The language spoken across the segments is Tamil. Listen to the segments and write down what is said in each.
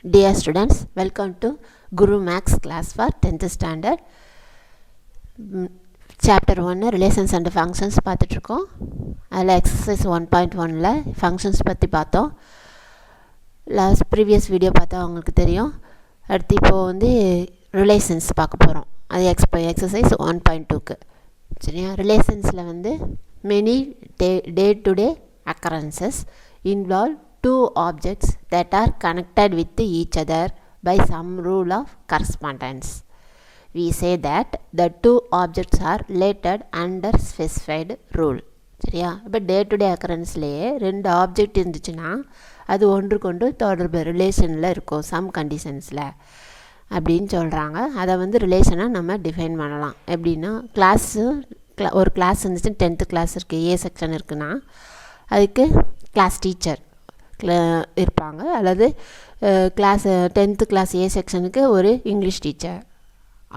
Dear students, welcome to Guru Max class for 10th standard. Chapter 1 Relations and Functions பார்த்துட்ருக்கோம். அதில் exercise 1.1ல functions பற்றி பார்த்தோம். ப்ரீவியஸ் வீடியோ பார்த்தா உங்களுக்கு தெரியும். அடுத்து இப்போது relations பார்க்க போகிறோம். அது exercise 1.2க்கு சரியா. ரிலேஷன்ஸில் many day-to-day occurrences involve two objects that are connected with each other by some rule of correspondence. We say that the two objects are related under specified rule. சரியா. இப்போ டே டு டே அக்கரன்ஸ்லேயே ரெண்டு ஆப்ஜெக்ட் இருந்துச்சுன்னா அது ஒன்றுக்கொன்று தொடர்பு ரிலேஷனில் இருக்கும் சம் கண்டிஷன்ஸில் அப்படின்னு சொல்கிறாங்க. அதை ரிலேஷனாக நம்ம டிஃபைன் பண்ணலாம். எப்படின்னா ஒரு கிளாஸ் இருந்துச்சு, 10th கிளாஸ் இருக்குது, ஏ செக்ஷன் இருக்குன்னா அதுக்கு கிளாஸ் டீச்சர் இருப்பாங்க, அல்லது கிளாஸ் 10th கிளாஸ் ஏ செக்ஷனுக்கு ஒரு இங்கிலீஷ் டீச்சர்,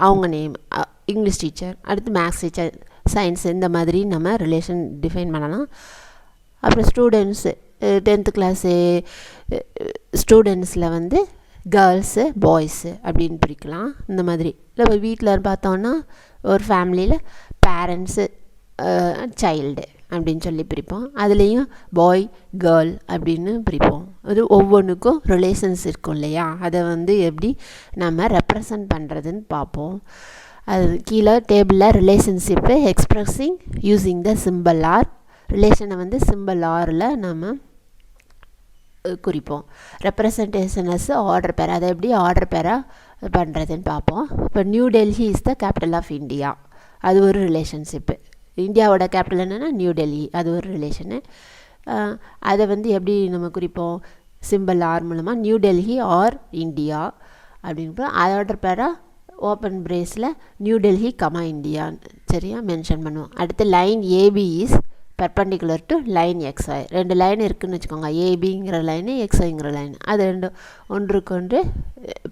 அவங்க நேம் இங்கிலீஷ் டீச்சர், அடுத்து மேக்ஸ் டீச்சர், சயின்ஸ், இந்த மாதிரி நம்ம ரிலேஷன் டிஃபைன் பண்ணலாம். அப்புறம் ஸ்டூடெண்ட்ஸு 10th கிளாஸு ஸ்டூடெண்ட்ஸில் கேர்ள்ஸு பாய்ஸு அப்படின்னு பிரிக்கலாம். இந்த மாதிரி நம்ம வீட்டில் பார்த்தோன்னா ஒரு ஃபேமிலியில் பேரண்ட்ஸு சைல்டு அப்படின்னு சொல்லி பிரிப்போம். அதுலேயும் பாய் கேர்ள் அப்படின்னு பிரிப்போம். அது ஒவ்வொன்றுக்கும் ரிலேஷன்ஸ் இருக்கும் இல்லையா, அதை எப்படி நம்ம ரெப்ரசன்ட் பண்ணுறதுன்னு பார்ப்போம். அது கீழே டேபிளில் relationship expressing using the simple R, ரிலேஷனை சிம்பிள் ஆரில் நம்ம குறிப்போம். ரெப்ரசன்டேஷனஸ் ஆர்டர் பேர், அதை எப்படி ஆர்டர் பேராக பண்ணுறதுன்னு பார்ப்போம். இப்போ New Delhi is the capital of India, அது ஒரு ரிலேஷன்ஷிப்பு. இந்தியாவோட கேபிட்டல் என்னென்னா நியூ டெல்லி, அது ஒரு ரிலேஷனு. அதை எப்படி நம்ம குறிப்போம், சிம்பிள் ஆர் மூலமாக நியூ டெல்லி ஆர் இந்தியா அப்படின்னு அதோட பேராக ஓப்பன் பிரேஸில் நியூ டெல்லி கமா இந்தியான்னு சரியா மென்ஷன் பண்ணுவோம். அடுத்து line AB is perpendicular to line XY. ரெண்டு லைன் இருக்குதுன்னு வச்சுக்கோங்க, ஏபிங்கிற லைனு எக்ஸ்ஐங்கிற லைன், அது ரெண்டு ஒன்றுக்கொன்று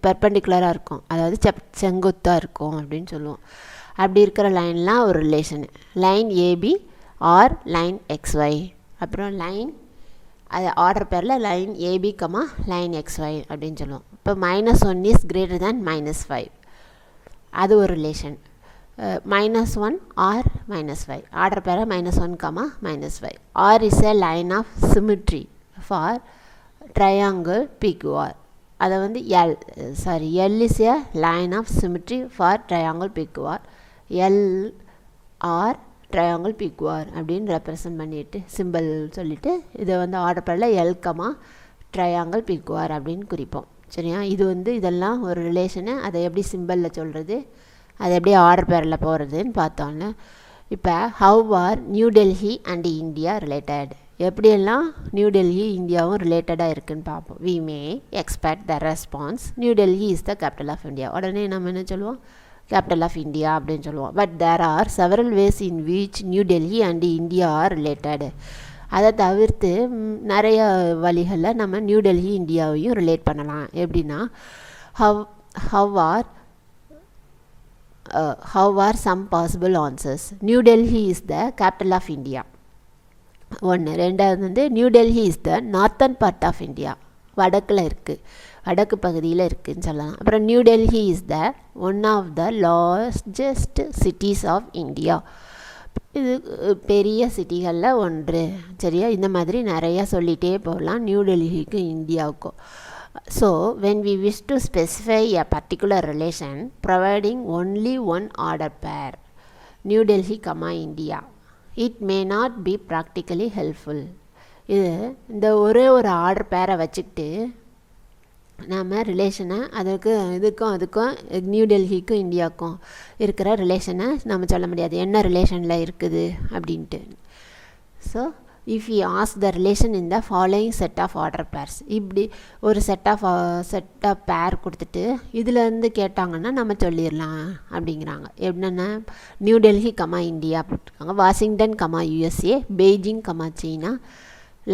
பெர்பெண்டிகுலராக இருக்கும், அதாவது செங்குத்தாக இருக்கும் அப்படின்னு சொல்லுவோம். அப்படி இருக்கிற லைன்லாம் ஒரு relation. Line AB R line XY, அப்புறம் லைன் அது ஆர்டர் பேரில் line AB comma line XY அப்படின்னு சொல்லுவோம். இப்போ -1 இஸ் கிரேட்டர் தேன் -5, அது ஒரு ரிலேஷன். -1 ஆர் -5 ஆர்டர் பேரை -1 comma -5. R is a line of symmetry for triangle PQR. அதை l is a line of symmetry for triangle PQR. L r triangle PQR அப்படின்னு ரெப்ரசன்ட் பண்ணிவிட்டு சிம்பிள் சொல்லிவிட்டு இதை ஆர்டர் பேரில் எல் கமா ட்ரையாங்கிள் பிக்யூஆர் அப்படின்னு குறிப்போம். சரியா. இது இதெல்லாம் ஒரு ரிலேஷனு. அதை எப்படி சிம்பிளில் சொல்கிறது, அது எப்படி ஆர்டர் பேரில் போகிறதுன்னு பார்த்தோன்னு. இப்போ how are New Delhi and India related, எப்படியெல்லாம் நியூ டெல்லி இந்தியாவும் ரிலேட்டடாக இருக்குதுன்னு பார்ப்போம். We may expect the response New Delhi is the capital of India. உடனே நம்ம என்ன சொல்லுவோம், கேபிட்டல் ஆஃப் இந்தியா அப்படின்னு சொல்லுவோம். But there are several ways in which New Delhi and India are related. அதை தவிர்த்து நிறைய வழிகளில் நம்ம நியூ டெல்லி இந்தியாவையும் ரிலேட் பண்ணலாம். எப்படின்னா how are some possible answers. New Delhi is the capital of India ஒன்று. ரெண்டாவது New Delhi is the northern part of India, வடக்கில் இருக்குது, வடக்கு பகுதியில் இருக்குதுன்னு சொல்லலாம். அப்புறம் New Delhi is the one of the largest cities of India, இது பெரிய சிட்டிகளில் ஒன்று. சரியா. இந்த மாதிரி நிறையா சொல்லிகிட்டே போகலாம் நியூ டெல்லிக்கு இந்தியாவுக்கும். So, when we wish to specify a particular relation providing only one order pair, New Delhi, India, it may not be practically helpful. இந்த ஒரே ஒரு ஆர்டர் பேரை வச்சுக்கிட்டு நம்ம ரிலேஷனை அதுக்கும் நியூ டெல்லிக்கும் இந்தியாவுக்கும் இருக்கிற ரிலேஷனை நம்ம சொல்ல முடியாது, என்ன ரிலேஷனில் இருக்குது அப்படின்ட்டு. So if we ask the relation in the following set of order pairs, இப்படி ஒரு செட் ஆஃப் பேர் கொடுத்துட்டு இதிலேருந்து கேட்டாங்கன்னா நம்ம சொல்லிடலாம் அப்படிங்கிறாங்க. என்னென்னா நியூ டெல்லி கமா இந்தியா போட்டிருக்காங்க, Washington comma USA, Beijing comma China,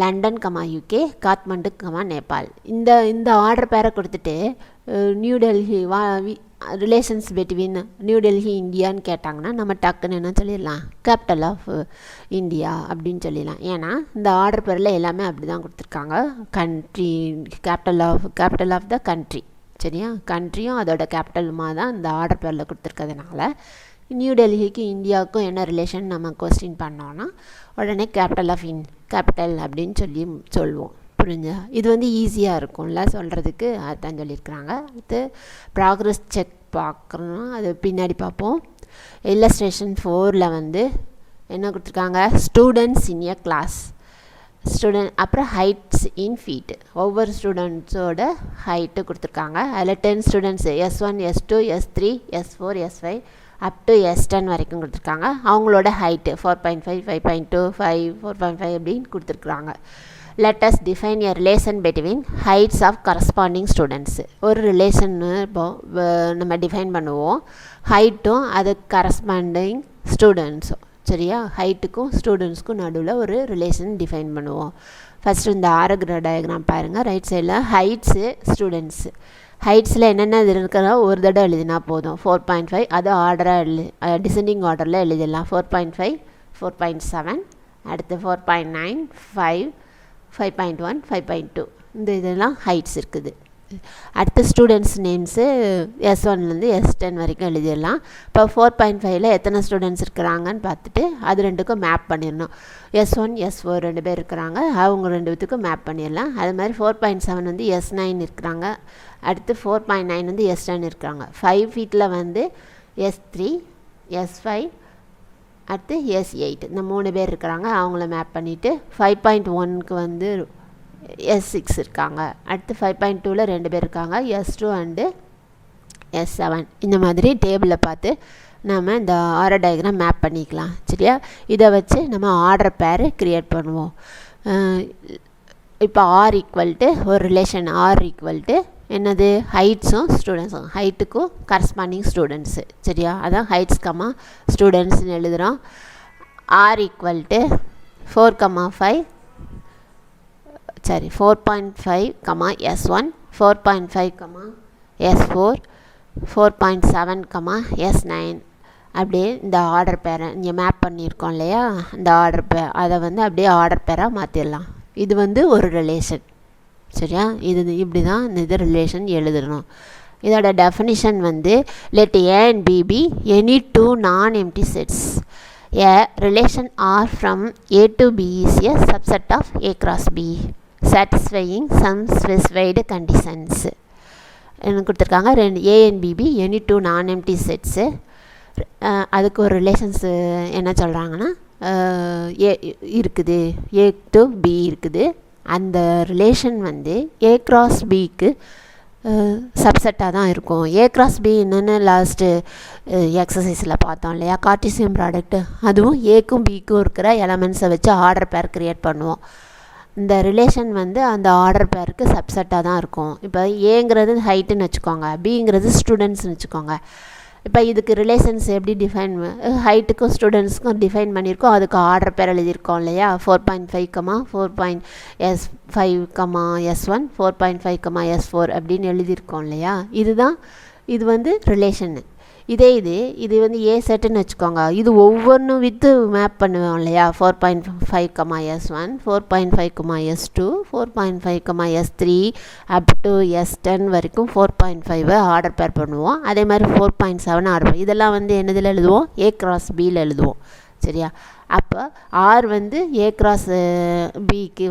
London comma UK, Kathmandu comma Nepal. இந்த ஆர்டர் பேரை கொடுத்துட்டு நியூ டெல்லி ரிலேஷன்ஸ் பிட்வீன் நியூ டெல்லி இந்தியான்னு கேட்டாங்கன்னா நம்ம டக்குன்னு என்ன சொல்லிடலாம், கேபிட்டல் ஆஃப் இந்தியா அப்படின்னு சொல்லிடலாம். ஏன்னா இந்த ஆர்டர் பேரில் எல்லாமே அப்படி தான் கொடுத்துருக்காங்க. Country capital of the country, சரியா, கண்ட்ரியும் அதோட கேபிட்டலுமாக தான் இந்த ஆர்டர் பேரில் கொடுத்துருக்கிறதுனால நியூ டெல்லிக்கு இந்தியாவுக்கும் என்ன ரிலேஷன் நம்ம கொஸ்டின் பண்ணோன்னா உடனே கேபிட்டல் அப்படின்னு சொல்லுவோம். புரிஞ்சா? இது ஈஸியாக இருக்கும்ல சொல்கிறதுக்கு, அதுதான் சொல்லியிருக்கிறாங்க. அடுத்து ப்ராக்ரஸ் செக் பார்க்குறோன்னா அது பின்னாடி பார்ப்போம். இல்லஸ்ட்ரேஷன் 4ல் என்ன கொடுத்துருக்காங்க, ஸ்டூடெண்ட்ஸ் இன் எ கிளாஸ், அப்புறம் ஹைட்ஸ் இன் ஃபீட், ஒவ்வொரு ஸ்டூடெண்ட்ஸோட ஹைட்டு கொடுத்துருக்காங்க. அதில் 10 students S1 S2 S3 S4 S5 up to S10 வரைக்கும் கொடுத்துருக்காங்க. அவங்களோட ஹைட்டு 4.5 5.2 5 4.5 அப்படின்னு கொடுத்துருக்குறாங்க. Let us define a relation between heights of corresponding students. ஒரு ரிலேஷன்னு நம்ம டிஃபைன் பண்ணுவோம், ஹைட்டும் அது கரஸ்பாண்டிங் ஸ்டூடெண்ட்ஸும், சரியா, ஹைட்டுக்கும் ஸ்டூடெண்ட்ஸ்க்கும் நடுவில் ஒரு ரிலேஷன் டிஃபைன் பண்ணுவோம். ஃபஸ்ட்டு இந்த ஆரோகிராம் டயக்ராம் பாருங்கள். ரைட் சைடில் ஹைட்ஸு ஸ்டூடெண்ட்ஸு, ஹைட்ஸில் என்னென்ன இது இருக்கிறதோ ஒரு தடவை எழுதினா போதும். 4.5 அது ஆர்டராக டிசெண்டிங் ஆர்டரில் எழுதிடலாம். 4.5 4.7 அடுத்து 4.9 5 5.1 5.2 இந்த இதெல்லாம் ஹைட்ஸ் இருக்குது. அடுத்த ஸ்டூடெண்ட்ஸ் நேம்ஸு S1லேருந்து S10 வரைக்கும் எழுதிடலாம். இப்போ 4.5ல் எத்தனை ஸ்டூடெண்ட்ஸ் இருக்கிறாங்கன்னு பார்த்துட்டு அது ரெண்டுக்கும் மேப் பண்ணிடணும். S1 S4 2 பேர் இருக்கிறாங்க, அவங்க 2 பேத்துக்கும் மேப் பண்ணிடலாம். அது மாதிரி 4.7 S9 இருக்கிறாங்க, அடுத்து 4.9 S10 இருக்கிறாங்க. 5 ஃபீட்டில் S3 S5 அடுத்து S8 இந்த 3 பேர் இருக்கிறாங்க, அவங்கள மேப் பண்ணிவிட்டு 5.1க்கு S6 இருக்காங்க. அடுத்து 5.2ல் 2 பேர் இருக்காங்க, S2 அண்டு S7. இந்த மாதிரி டேபிளில் பார்த்து நம்ம இந்த ஆர்டர் டயக்ராம் மேப் பண்ணிக்கலாம், சரியா. இதை வச்சு நம்ம ஆர்டர் பேர் க்ரியேட் பண்ணுவோம். இப்போ ஒரு ரிலேஷன் என்னது, ஹைட்ஸும் ஸ்டூடெண்ட்ஸும், ஹைட்டுக்கும் கரஸ்பாண்டிங் ஸ்டூடெண்ட்ஸு, சரியா. அதான் ஹைட்ஸ் ஸ்டூடெண்ட்ஸ்னு எழுதுகிறோம். R 4.5 S1 4.5 S4 4.7 S9 அப்படியே இந்த ஆர்டர் பேரை இங்கே மேப் பண்ணியிருக்கோம் இல்லையா, இந்த ஆர்டர் அதை அப்படியே ஆர்டர் பேராக மாற்றிடலாம். இது ஒரு ரிலேஷன், சரியா. இப்படி தான் இந்த ரிலேஷன் எழுதணும். இதோட definition let A and B be any two non-empty sets. A relation R from A to B is a subset of A cross B satisfying some specified conditions. என்ன கொடுத்துருக்காங்க, A and B be any two non-empty sets. அதுக்கு ஒரு ரிலேஷன்ஸு என்ன சொல்கிறாங்கன்னா, இருக்குது, A to B இருக்குது. அந்த ரிலேஷன் A cross Bக்கு சப்செட்டாக தான் இருக்கும். A cross B என்னென்னு லாஸ்ட்டு எக்ஸசைஸில் பார்த்தோம் இல்லையா, கார்ட்டீசியன் ப்ராடக்ட்டு, அதுவும் Aக்கும் Bக்கும் இருக்கிற எலமெண்ட்ஸை வச்சு ஆர்டர் பேர் க்ரியேட் பண்ணுவோம். இந்த ரிலேஷன் அந்த ஆர்டர் பேருக்கு சப்செட்டாக தான் இருக்கும். இப்போ ஏங்கிறது ஹைட்டுன்னு வச்சுக்கோங்க, பிங்கிறது ஸ்டூடெண்ட்ஸ்னு வச்சுக்கோங்க. இப்போ இதுக்கு ரிலேஷன்ஸ் எப்படி டிஃபைன், ஹைட்டுக்கும் ஸ்டூடெண்ட்ஸ்க்கும் டிஃபைன் பண்ணியிருக்கோம், அதுக்கு ஆர்டர் பேர் எழுதியிருக்கோம் இல்லையா. 4.5 4.5 S1 4.5 S4 அப்படின்னு எழுதியிருக்கோம் இல்லையா. இது ரிலேஷனு. இது ஏ செட்டுன்னு வச்சுக்கோங்க. இது ஒவ்வொன்றும் வித்து மேப் பண்ணுவோம் இல்லையா. 4.5 S1 4.5 S2 4.5 S3 up to S10 வரைக்கும் 4.5 ஆர்டர் பேர் பண்ணுவோம். அதே மாதிரி 4.7 ஆர்டர், இதெல்லாம் என்னதில் எழுதுவோம், A cross Bயில் எழுதுவோம், சரியா. அப்போ R A cross Bக்கு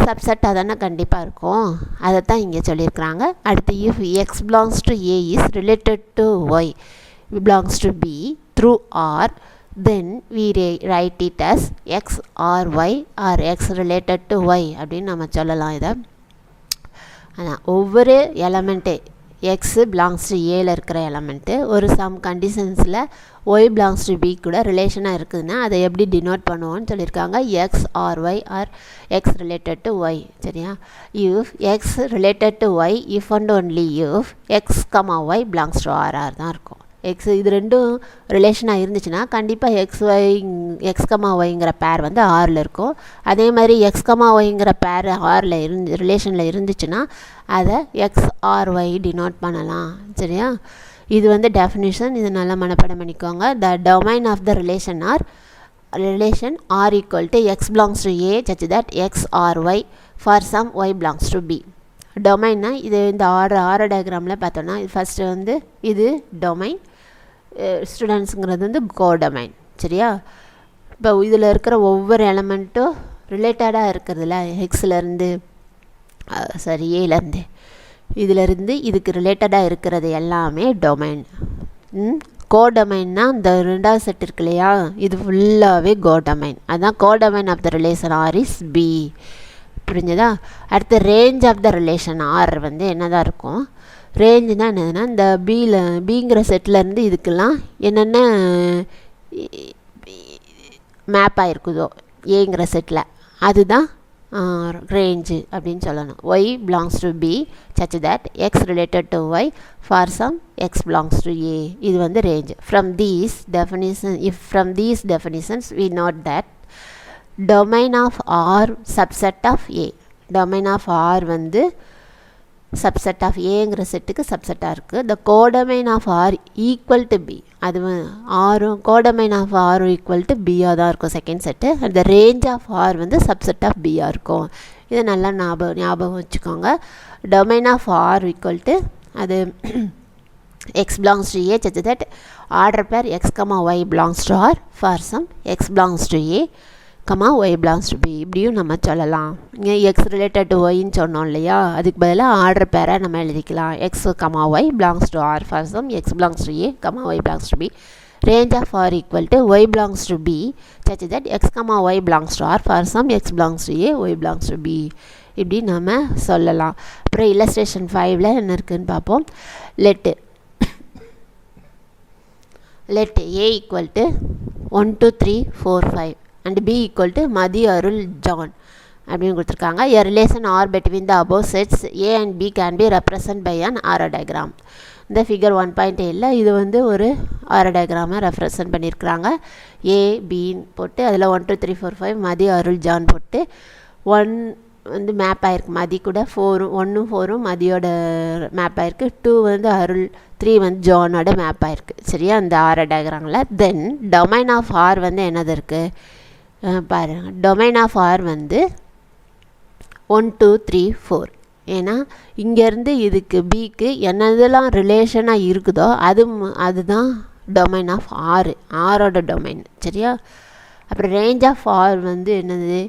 சப்செட்டாக தானே கண்டிப்பாக இருக்கும். அதை தான் இங்கே சொல்லியிருக்கிறாங்க. அடுத்து if X belongs to A is related to Y belongs to B through R, then we write it as X or Y or X related to Y அப்படின்னு நம்ம சொல்லலாம். இதை அதான் ஒவ்வொரு எலமெண்ட்டு X belongs to Aயில் இருக்கிற எலமெண்ட்டு ஒரு some கண்டிஷன்ஸில் Y belongs to B கூட ரிலேஷனாக இருக்குதுன்னா அதை எப்படி டினோட் பண்ணுவோன்னு சொல்லியிருக்காங்க. X or Y or X related to Y, சரியா. If X related to Y, if and only if X, Y belongs to R தான் இருக்கும். எக்ஸ் இது ரெண்டும் ரிலேஷனாக இருந்துச்சுன்னா கண்டிப்பாக எக்ஸ் கமா ஒய்ங்கிற பேர் வந்து ஆரில் இருக்கும். அதே மாதிரி எக்ஸ் கமா ஒய்ங்கிற பேர் ஆரில் ரிலேஷனில் இருந்துச்சுன்னா அதை XRY டினோட் பண்ணலாம். சரியா? இது வந்து டெஃபினிஷன். இது நல்லா மனப்பாடம் பண்ணிக்கோங்க. The domain of the relation R equal to X belongs to A such that XRY for some Y belongs to B. டொமைன்னா இது இந்த ஆறு டயக்ராமில் பார்த்தோன்னா ஃபஸ்ட்டு வந்து இது டொமைன், ஸ்டூடெண்ட்ஸுங்கிறது வந்து கோடொமைன். சரியா? இப்போ இதில் இருக்கிற ஒவ்வொரு எலமெண்ட்டும் ரிலேட்டடாக இருக்கிறதுல எக்ஸ்லேருந்து ஏலேருந்து இதிலேருந்து இதுக்கு ரிலேட்டடாக இருக்கிறது எல்லாமே டொமைன். கோடொமைன்னா இந்த ரெண்டாவது செட் இருக்கு இல்லையா, இது ஃபுல்லாகவே கோடொமைன். அதுதான் codomain of the relation R is B. புரிஞ்சதா? அடுத்து range of the relation R வந்து என்னதான் இருக்கும்? ரேஞ்சுனா என்னதுன்னா இந்த பிங்கிற செட்லேருந்து இதுக்கெல்லாம் என்னென்ன மேப் ஆகிருக்குதோ ஏங்கிற செட்டில் அதுதான் ரேஞ்சு அப்படின்னு சொல்லணும். Y belongs to B such that X related to Y for some X belongs to A. இது வந்து range. From these definitions we note that domain of R subset of A. domain of R வந்து subset of Aங்கிற செட்டுக்கு சப்செட்டாக இருக்குது. the codomain of R equal to B. அது ஆரும் codomain of R equal to B தான் இருக்கும் second set. the range of R வந்து subset of B இருக்கும். இதை நல்லா ஞாபகம் வச்சுக்கோங்க. domain of R equal to அது X belongs to A such that order pair X, Y belongs to R for some X belongs to A, Y belongs to B. இப்படியும் நம்ம சொல்லலாம். இங்கே எக்ஸ் ரிலேட்டட் டு ஒய்ன்னு சொன்னோம் இல்லையா, அதுக்கு பதிலாக ஆர்டர் பேரை நம்ம எழுதிக்கலாம். X, Y belongs to R for some X belongs to A, Y belongs to B. Range of R equal to Y belongs to B such that X, Y belongs to R for some X belongs to A, Y belongs to B. இப்படி நம்ம சொல்லலாம். அப்புறம் இல்லஸ்ட்ரேஷன் 5ல் என்ன இருக்குதுன்னு பார்ப்போம். Let A equal to 1 2 3 4 5 and B equal to Mathi Arul John அப்படின்னு கொடுத்துருக்காங்க. A relation R between the above sets A and B can be represented by an arrow diagram. இந்த ஃபிகர் 1.8ல் இது வந்து ஒரு ஆரோ டயக்ராமை ரெப்ரசன்ட் பண்ணியிருக்கிறாங்க. A பின்னு போட்டு அதில் 1 2 3 4 5 மதி அருள் ஜான் போட்டு 1 வந்து மேப் ஆகிருக்கு. மதி கூட 4 1ம் 4ம் மதியோட மேப் ஆகிருக்கு. 2 வந்து அருள், 3 வந்து ஜானோட மேப் ஆகிருக்கு. சரியா? அந்த ஆரோ டயக்ராமில் தென் டொமைன் ஆஃப் ஆர் வந்து என்னது இருக்குது பாருங்கள். டொமைன் ஆஃப் ஆர் வந்து 1 2 3 4. ஏன்னா இங்கேருந்து இதுக்கு பிக்கு என்னதெல்லாம் ரிலேஷனாக இருக்குதோ அதுதான் டொமைன் ஆஃப் ஆரோட டொமைன். சரியா? அப்புறம் ரேஞ்ச் ஆஃப் ஆர் வந்து என்னது,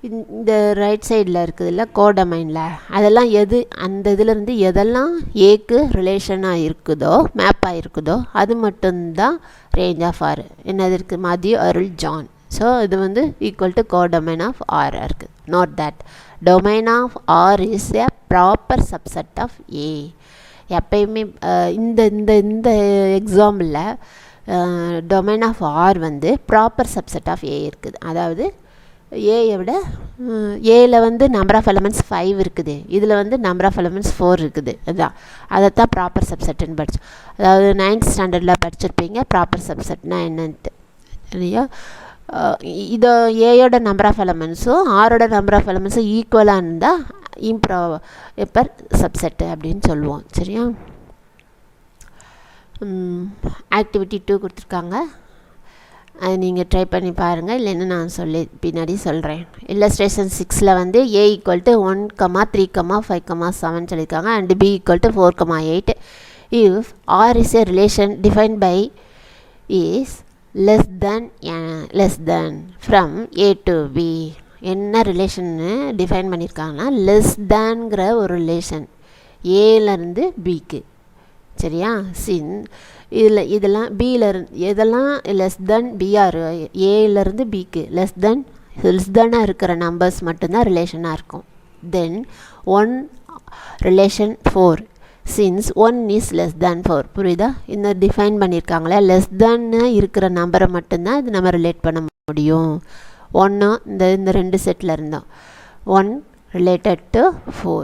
இந்த ரைட் சைடில் இருக்குதுல்ல கோடொமைனில், அதெல்லாம் எது அந்த இதிலேருந்து எதெல்லாம் ஏக்கு ரிலேஷனாக இருக்குதோ மேப்பாக இருக்குதோ அது மட்டும்தான் ரேஞ்ச் ஆஃப் ஆர். என்னது இருக்குது? மதி அருள் ஜான். ஸோ இது வந்து equal to codomain of R இருக்குது. Note that domain of R is a proper subset of A. எப்பயுமே இந்த இந்த இந்த எக்ஸாம்பிளில் டொமைன் ஆஃப் ஆர் வந்து ப்ராப்பர் சப்செட் ஆஃப் ஏ இருக்குது. அதாவது ஏயை விட ஏயில் வந்து நம்பர் ஆஃப் எலமெண்ட்ஸ் 5 இருக்குது, இதில் வந்து நம்பர் ஆஃப் எலமெண்ட்ஸ் 4 இருக்குது. அதுதான் அதைத்தான் ப்ராப்பர் சப்செட்டுன்னு படித்தோம். அதாவது 9th ஸ்டாண்டர்டில் படிச்சிருப்பீங்க ப்ராப்பர் சப்செட்னா என்னன்ட்டு. இல்லையா? இதோ ஏயோட நம்பர் ஆஃப் எலமெண்ட்ஸும் ஆரோட நம்பர் ஆஃப் எலமெண்ட்ஸும் ஈக்குவலாக இருந்தால் இம்ப்ராப்பர் சப்செட்டு அப்படின்னு சொல்லுவோம். சரியா? ஆக்டிவிட்டி 2 கொடுத்துருக்காங்க. அது நீங்கள் ட்ரை பண்ணி பாருங்கள், இல்லைன்னு நான் பின்னாடி சொல்கிறேன். இல்லஸ்ட்ரேஷன் 6ல் வந்து A equal to 1, 3, 5, 7 சொல்லியிருக்காங்க and B equal to 4, 8. If R is a relation defined by is less than from A to B. என்ன ரிலேஷன்னு டிஃபைன் பண்ணியிருக்காங்கன்னா லெஸ் தேன்கிற ஒரு ரிலேஷன் ஏலேருந்து பிக்கு. சரியா? இதெல்லாம் பியிலேருந்து எதெல்லாம் லெஸ் தென் பிஆர் ஏலேருந்து பிக்கு லெஸ் தென்னாக இருக்கிற நம்பர்ஸ் மட்டும்தான் ரிலேஷனாக இருக்கும். தென் 1 relation 4 since 1 is less than 4. புரியுதா? இந்த டிஃபைன் பண்ணியிருக்காங்களே லெஸ் தேன்னு இருக்கிற நம்பரை மட்டும்தான் இது நம்ம ரிலேட் பண்ண முடியும். 1 இந்த 2 செட்டில் இருந்தோம். 1 related to 4.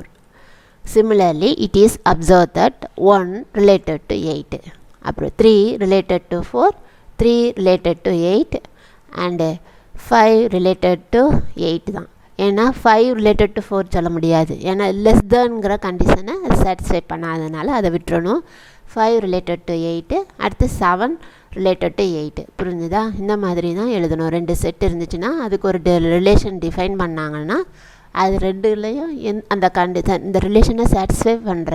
Similarly, it is observed that 1 related to 8. அப்புறம் 3 related to 4, 3 related to 8 and 5 related to 8 தான். ஏன்னா 5 related to 4 சொல்ல முடியாது, ஏன்னா less thanங்கிற கண்டிஷனை சாட்டிஸ்ஃபை பண்ணாதனால அதை விட்டுறணும். 5 related to 8, அடுத்து 7 related to 8. புரிஞ்சுதா? இந்த மாதிரி தான் எழுதணும். 2 செட் இருந்துச்சுன்னா அதுக்கு ஒரு ரிலேஷன் டிஃபைன் பண்ணாங்கன்னா அது ரெண்டுலேயும் அந்த கண்டிஷன் இந்த ரிலேஷனை சாட்டிஸ்ஃபை பண்ணுற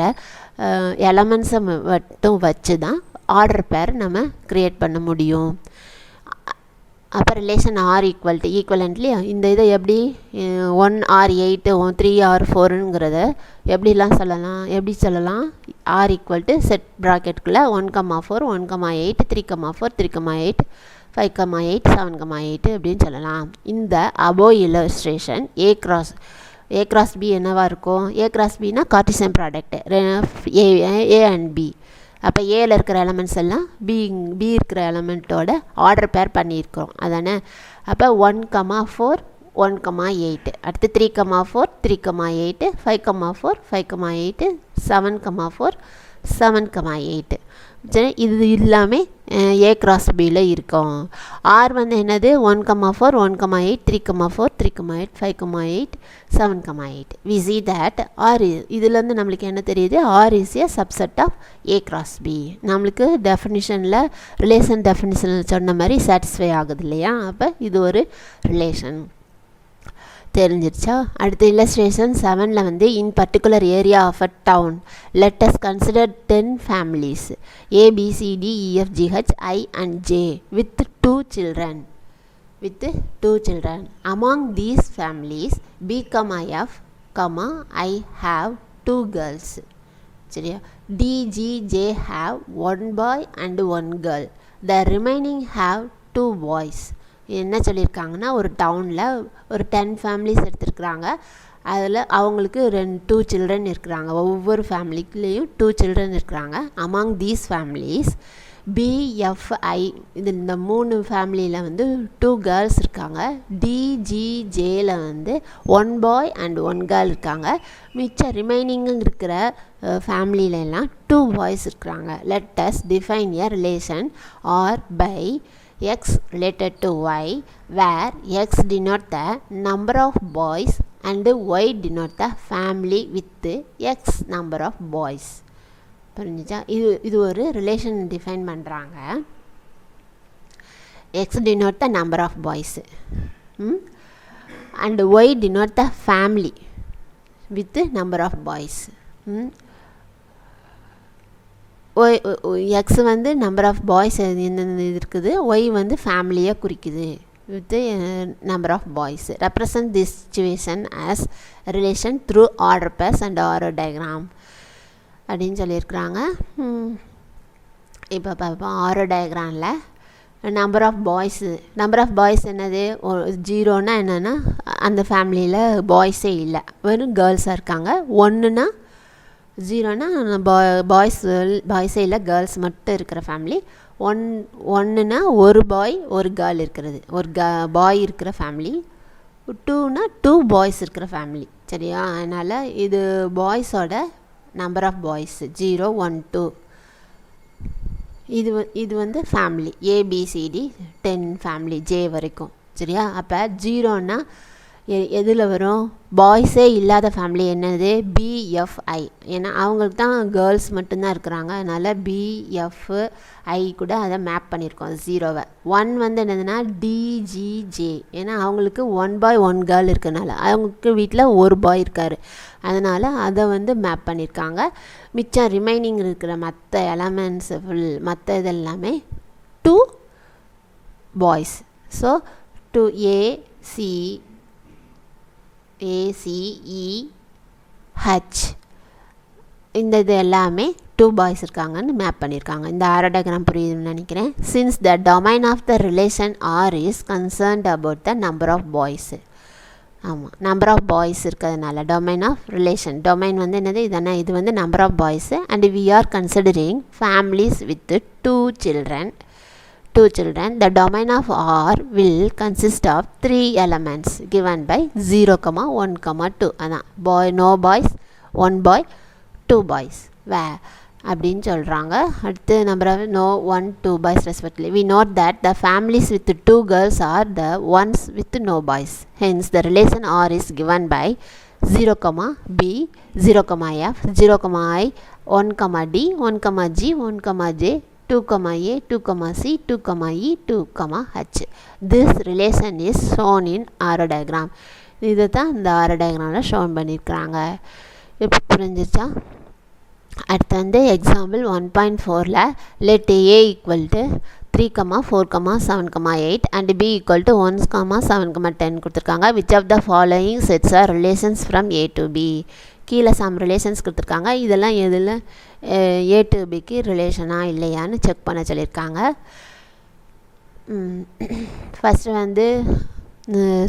எலமெண்ட்ஸை மட்டும் வச்சு தான் ஆர்டர் பேர் நம்ம க்ரியேட் பண்ண முடியும். அப்போ ரிலேஷன் ஆர் ஈக்குவலண்ட்லி இந்த இதை எப்படி 1 or 8 3 or 4ங்கிறத எப்படி சொல்லலாம் ஆர் ஈக்குவல் டு செட் ப்ராக்கெட்டுக்குள்ளே 1,4 1,8 3,4 3,8 5,8 7,8 அப்படின்னு சொல்லலாம். இந்த above illustration A cross B என்னவா இருக்கும்? A cross Bனா Cartesian product A and B. அப்போ ஏல இருக்கிற எலமெண்ட்ஸ் எல்லாம் பி இருக்கிற எலமெண்ட்டோட ஆர்டர் பேர் பண்ணியிருக்கிறோம் அதானே. அப்போ 1,4 1,8 அடுத்து 3,4 3,8 5,4 5,8 7,4 7,8. சரி, இது எல்லாமே ஏ கிராஸ் பியில் இருக்கும். ஆர் வந்து என்னது 1,4 1,8 3,4 3,8 5,8 7,8. we see that ஆர் இதுலேருந்து நம்மளுக்கு என்ன தெரியுது? R is a subset of A cross B. நம்மளுக்கு டெஃபினிஷனில் ரிலேஷன் டெஃபினிஷனில் சொன்ன மாதிரி சாட்டிஸ்ஃபை ஆகுது இல்லையா? அப்போ இது ஒரு ரிலேஷன் தெரிஞ்சிருச்சா? அடுத்த இல்லஸ்ட்ரேஷன் 7ல் வந்து in particular area of a town let us consider 10 families ABCDEFGH I and J with 2 children. Among these families B, F, I have 2 girls. சரியா? D, G, J have 1 boy and 1 girl. The remaining have 2 boys. என்ன சொல்லியிருக்காங்கன்னா ஒரு டவுனில் ஒரு 10 ஃபேமிலிஸ் எடுத்துருக்குறாங்க. அதில் அவங்களுக்கு 2 சில்ட்ரன் இருக்கிறாங்க. ஒவ்வொரு ஃபேமிலிக்குலேயும் 2 சில்ட்ரன் இருக்கிறாங்க. அமாங் தீஸ் ஃபேமிலிஸ் BFI இந்த 3 ஃபேமிலியில் வந்து 2 கேர்ள்ஸ் இருக்காங்க. DGJயில் வந்து 1 பாய் அண்ட் 1 கேர்ள் இருக்காங்க. மிச்சம் ரிமைனிங் இருக்கிற ஃபேமிலியிலலாம் 2 பாய்ஸ் இருக்கிறாங்க. Let us define a relation R by X related to Y where X denote the number of boys and Y denote the family with X number of boys. புரிஞ்சுச்சா? இது ஒரு ரிலேஷன் டிஃபைன் பண்ணுறாங்க. X denote the number of boys and Y denote the family with number of boys. X வந்து நம்பர் ஆஃப் பாய்ஸ் எந்தெந்த இது இருக்குது, ஒய் வந்து ஃபேமிலியாக குறிக்குது with number of boys. Represent this situation as relation through order pairs and order diagram அப்படின்னு சொல்லியிருக்கிறாங்க. இப்போ பார்ப்போம் ஆர்டர் டயக்ராமில் நம்பர் ஆஃப் பாய்ஸ் என்னது? 0னா என்னென்னா அந்த ஃபேமிலியில் பாய்ஸே இல்லை, வெறும் கேர்ள்ஸாக இருக்காங்க. 1னா 0னா பாய்ஸே இல்லை, கேர்ள்ஸ் மட்டும் இருக்கிற ஃபேமிலி. 1னா ஒரு பாய் ஒரு கேர்ள் இருக்கிறது, ஒரு பாய் இருக்கிற ஃபேமிலி. 2னா 2 பாய்ஸ் இருக்கிற ஃபேமிலி. சரியா? அதனால் இது பாய்ஸோட நம்பர் ஆஃப் பாய்ஸ் 0 1 2. இது வந்து ஃபேமிலி ABCD 10 ஃபேமிலி J வரைக்கும். சரியா? அப்போ 0னா எதில் வரும்? பாய்ஸே இல்லாத ஃபேமிலி என்னது? BFI. ஏன்னா அவங்களுக்கு தான் கேர்ள்ஸ் மட்டும்தான் இருக்கிறாங்க, அதனால் BFI கூட அதை மேப் பண்ணியிருக்கோம் 0வை. 1 வந்து என்னதுன்னா DGJ, ஏன்னா அவங்களுக்கு 1 பாய் 1 கேர்ள் இருக்கிறனால அவங்களுக்கு வீட்டில் ஒரு பாய் இருக்கார், அதனால் அதை வந்து மேப் பண்ணியிருக்காங்க. மிச்சம் ரிமைனிங் இருக்கிற மற்ற எலமெண்ட்ஸ் மற்ற இதெல்லாமே 2 பாய்ஸ். ஸோ 2 ACEH இந்த இது எல்லாமே 2 பாய்ஸ் இருக்காங்கன்னு மேப் பண்ணியிருக்காங்க. இந்த ஆரோ டயக்ராம் புரியுதுன்னு நினைக்கிறேன். Since the domain of the relation R is concerned about the number of boys. ஆமாம், நம்பர் ஆஃப் பாய்ஸ் இருக்கிறதுனால டொமைன் ஆஃப் ரிலேஷன். டொமைன் வந்து என்னது? இதனா இது வந்து number of boys and we are considering families with 2 children. The domain of R will consist of 3 elements given by 0, 1, 2. அதான் no boys, 1 boy, 2 boys. அப்படின்னு சொல்கிறாங்க. அடுத்து number of no 1 2 boys respectively. We note that the families with 2 girls are the ones with no boys. Hence the relation R is given by 0, b, 0, f, 0, i, 1, d, 1, g, 1, j, 2, a, 2, c, 2, e, 2, h. This relation is shown in arrow diagram. இது தான் இந்த arrow diagramல ஷோன் பண்ணியிருக்கிறாங்க. இப்போ புரிஞ்சிச்சா? அடுத்து வந்து example 1.4ல let a equal to 3, 4, 7, 8 and b equal to 1, 7, 10 கொடுத்துருக்காங்க. which of the following sets are relations from a to b. கீழே சம் ரிலேஷன்ஸ் கொடுத்துருக்காங்க. இதெல்லாம் எதில் a to bக்கு ரிலேஷனாக இல்லையான்னு செக் பண்ண சொல்லியிருக்காங்க. ஃபஸ்ட்டு வந்து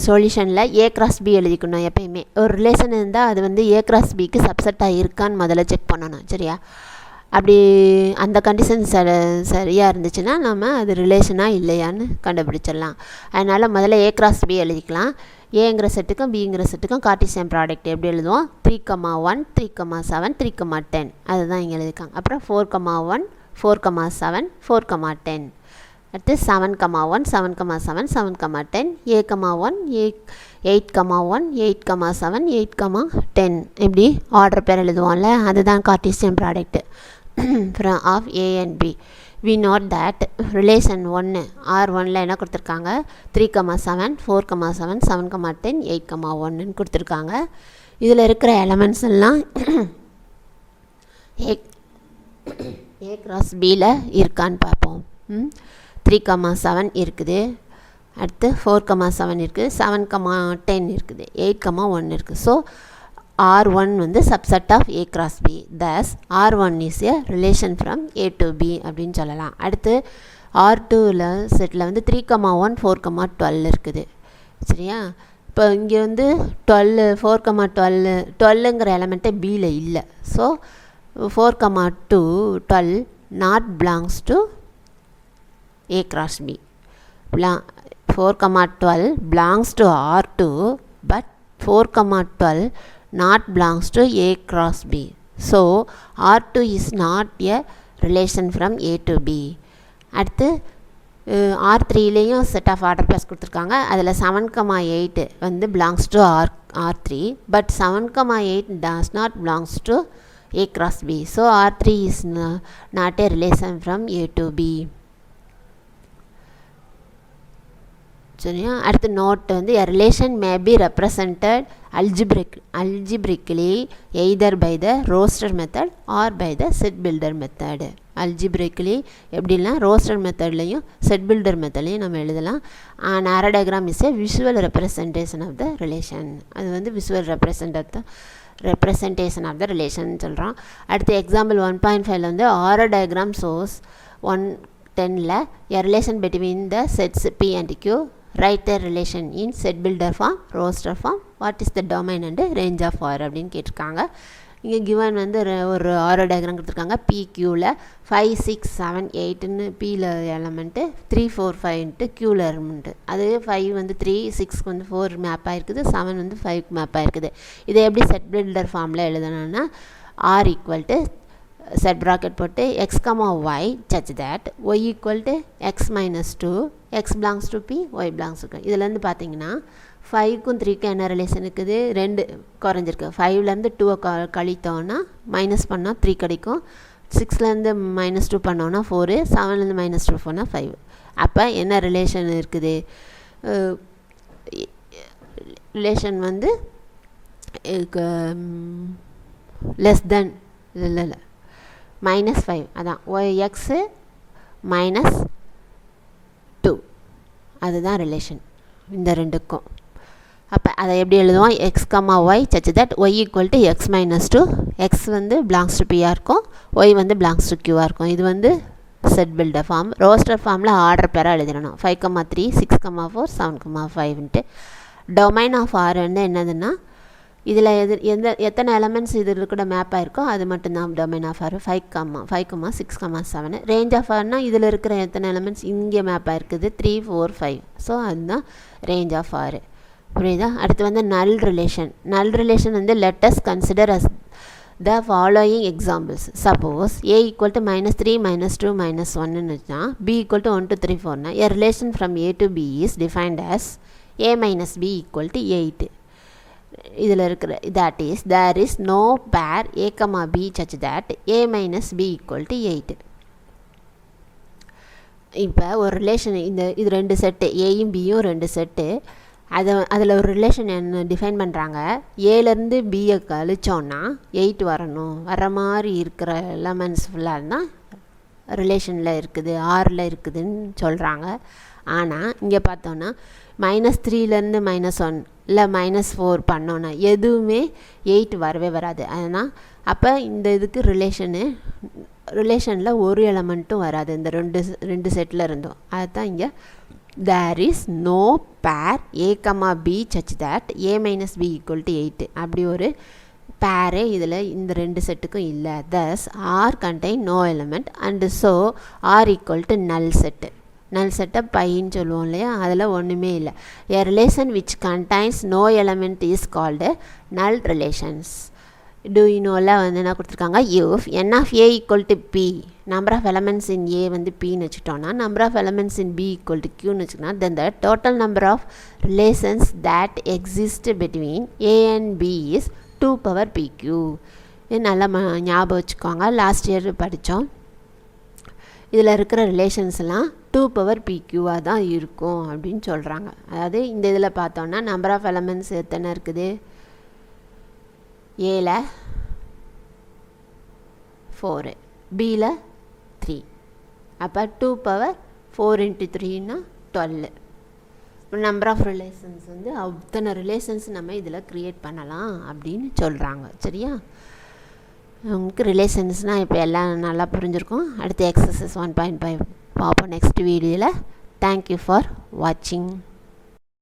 சொல்யூஷனில் a cross b எழுதிக்கணும். எப்பயுமே ஒரு ரிலேஷன் இருந்தால் அது வந்து a cross bக்கு சப்செட்டாக இருக்கான்னு முதல்ல செக் பண்ணணும். சரியா? அப்படி அந்த கண்டிஷன் சரியாக இருந்துச்சுன்னா நம்ம அது ரிலேஷனாக இல்லையான்னு கண்டுபிடிச்சிடலாம். அதனால் முதல்ல a cross b எழுதிக்கலாம். ஏங்கிற செட்டுக்கும் பிங்கிற செட்டுக்கும் கார்ட்டீசியன் ப்ராடக்ட் எப்படி எழுதுவோம்? 3, 1, 3, 7, 3, 10 அதுதான் இங்கே எழுதியிருக்காங்க. அப்புறம் 4, 1, 4, 7, 4, 10. அடுத்து 7, 1, 7, 7, 7, 10, a, 1, 8, 1, 8, 7, 8, 10 இப்படி ஆர்டர் பேர் எழுதுவோம்ல, அதுதான் Cartesian product of a and b. we note that relation 1 R1ல என்ன கொடுத்துருக்காங்க? 3, 7, 4, 7, 7, 10, 8, 1ன்னு கொடுத்துருக்காங்க. இதில் இருக்கிற எலமெண்ட்ஸ் எல்லாம் a cross bல இருக்கான்னு பார்ப்போம். 3, 7 இருக்குது. அடுத்து 4, 7 இருக்குது. 7, 10 இருக்குது. 8, 1 இருக்குது. ஸோ R1 வந்து subset of a cross b. thus R1 is a relation from a to b அப்படின்னு சொல்லலாம். அடுத்து R2ல செட்டில் வந்து 3, 1, 4, 12 இருக்குது. சரியா? இப்போ இங்கே வந்து 12 4, 12ங்கிற எலமெண்ட்டே பியில் இல்லை. So 4, 2 12 not belongs to a cross b. 4, 12 belongs to R2 but 4, 12 not belongs to a cross b. So R2 is not a relation from a to b. அடுத்து R3லேயும் செட் ஆஃப் ஆர்டர் ப்ளஸ் கொடுத்துருக்காங்க. அதில் 7, 8 வந்து belongs to R3 but 7, 8 does not belongs to a cross b. So R3 is not a relation from a to b. சரியா? அடுத்து நோட் வந்து a relation may be represented algebraically either by the roster method or by the set builder method. algebraically எப்படின்னா ரோஸ்டர் மெத்தட்லையும் செட் பில்டர் மெத்தட்லையும் நம்ம எழுதலாம். an arrow diagram is a visual representation of the relation. அது வந்து visual representation of the relation சொல்கிறோம். அடுத்து எக்ஸாம்பிள் 1.5ல வந்து arrow diagram shows 110ல a relation between the sets p and q. write the relation in set builder form, roster form, what is the domain and range of R அப்படின்னு கேட்டிருக்காங்க. இங்கே given வந்து ஒரு ஆரோ டயக்ராம் கொடுத்துருக்காங்க. PQவில் 5, 6, 7, 8ன்னு பியில் எலமெண்ட்டு 3, 4, 5ன்ட்டு க்யூவில் எலமெண்ட்டு. அது 5 வந்து 3, 6 வந்து 4 மேப் ஆகிருக்குது, 7 வந்து 5 மேப் ஆகிருக்குது. இதை எப்படி செட் பில்டர் ஃபார்மில் எழுதணும்னா R equal to set bracket போட்டு x, y such that y equal to x minus 2, x belongs to p, y belongs to q. இதிலேருந்து பார்த்தீங்கன்னா 5க்கும் 3க்கும் என்ன ரிலேஷன் இருக்குது? 2 குறைஞ்சிருக்கு. 5லேருந்து 2 கழித்தோன்னா மைனஸ் பண்ணால் 3 கிடைக்கும். 6லேருந்து -2 பண்ணோன்னா 4, 7லேருந்து -2 பண்ணால் 5. அப்போ என்ன ரிலேஷன் இருக்குது? ரிலேஷன் வந்து லெஸ் தென் இல்லை -5 அதான் எக்ஸு -2 அதுதான் ரிலேஷன் இந்த ரெண்டுக்கும். அப்போ அதை எப்படி எழுதுவோம்? x, y such that y equal to x minus 2. x வந்து belongs to p இருக்கும், y வந்து belongs to q இருக்கும். இது வந்து செட் பில்டர் ஃபார்ம். ரோஸ்டர் ஃபார்மில் ஆர்டர் பேராக எழுதிடணும். 5, 3, 6, 4, 7, 5ன்ட்டு. டொமைன் ஆஃப் ஆர் வந்து என்னதுன்னா இதில் எத்தனை எலமெண்ட்ஸ் இதில் கூட மேப் ஆகிருக்கோ அது மட்டும்தான் domain of R. 5, 6, 7. Range of ஆர்னால் இதில் இருக்கிற எத்தனை எலமெண்ட்ஸ் இங்கே மேப் ஆகிருக்குது? 3, 4, 5. ஸோ அதுதான் ரேஞ்ச் ஆஃப் ஆர். புரியுதா? அடுத்து வந்து நல் ரிலேஷன். நல் ரிலேஷன் வந்து let us consider us the following examples. Suppose a equal to -3, -2, -1 னுச்சுன்னா b equal to 1 to 3, 4னா a relation from a to b is defined as a minus b equal to 8. இதில் இருக்கிற that is there is no pair a comma b such that a minus b equal to 8. இப்போ ஒரு ரிலேஷன் இது ரெண்டு செட்டு ஏயும் பியும் ரெண்டு செட்டு அதில் ஒரு ரிலேஷன் என்ன டிஃபைன் பண்ணுறாங்க ஏலேருந்து பியை கழிச்சோன்னா 8 வர மாதிரி இருக்கிற எலமெண்ட்ஸ் ஃபுல்லாக இருந்தால் ரிலேஷனில் இருக்குது ஆறில் இருக்குதுன்னு சொல்கிறாங்க. ஆனால் இங்கே பார்த்தோன்னா -3லேருந்து -1 இல்லை -4 பண்ணோன்னா எதுவுமே 8 வரவே வராது. அதனால் அப்போ இந்த இதுக்கு ரிலேஷனில் ஒரு எலமெண்ட்டும் வராது இந்த ரெண்டு செட்டில் இருந்தோம். அதுதான் இங்கே there is no pair a comma b such that a minus b equal to 8 அப்படி ஒரு பேரே இதில் இந்த ரெண்டு செட்டுக்கும் இல்லை. thus R contain no element and so R equal to null set. null set பைன்னு சொல்லுவோம் இல்லையா, அதில் ஒன்றுமே இல்லை. a relation which contains no element is called null relations. do you knowல வந்து என்ன கொடுத்துருக்காங்க, if n of a equal to p, number of elements in a வந்து pன்னு வச்சுட்டோன்னா number of elements in b equal to qன்னு வச்சுக்கோன்னா then the total number of relations that exist between a and b is 2 power pq. இது நல்லா ஞாபகம் வச்சுக்கோங்க, லாஸ்ட் இயர் படித்தோம். இதில் இருக்கிற ரிலேஷன்ஸ்லாம் 2 power pqவாக தான் இருக்கும் அப்படின்னு சொல்கிறாங்க. அதாவது இந்த இதில் பார்த்தோன்னா நம்பர் ஆஃப் எலமெண்ட்ஸ் எத்தனை இருக்குது, ஏல 4, பியில் 3, அப்போ 2 power 4 into 3ன்னா 12. இப்போ நம்பர் ஆஃப் ரிலேஷன்ஸ் வந்து அத்தனை ரிலேஷன்ஸ் நம்ம இதில் க்ரியேட் பண்ணலாம் அப்படின்னு சொல்கிறாங்க. சரியா, உங்களுக்கு ரிலேஷன்ஸ்னால் இப்போ எல்லாம் நல்லா புரிஞ்சிருக்கும். அடுத்து எக்ஸசைஸ் 1.5 பார்ப்போம் நெக்ஸ்ட் வீடியோவில். தேங்க்யூ ஃபார் வாட்சிங்.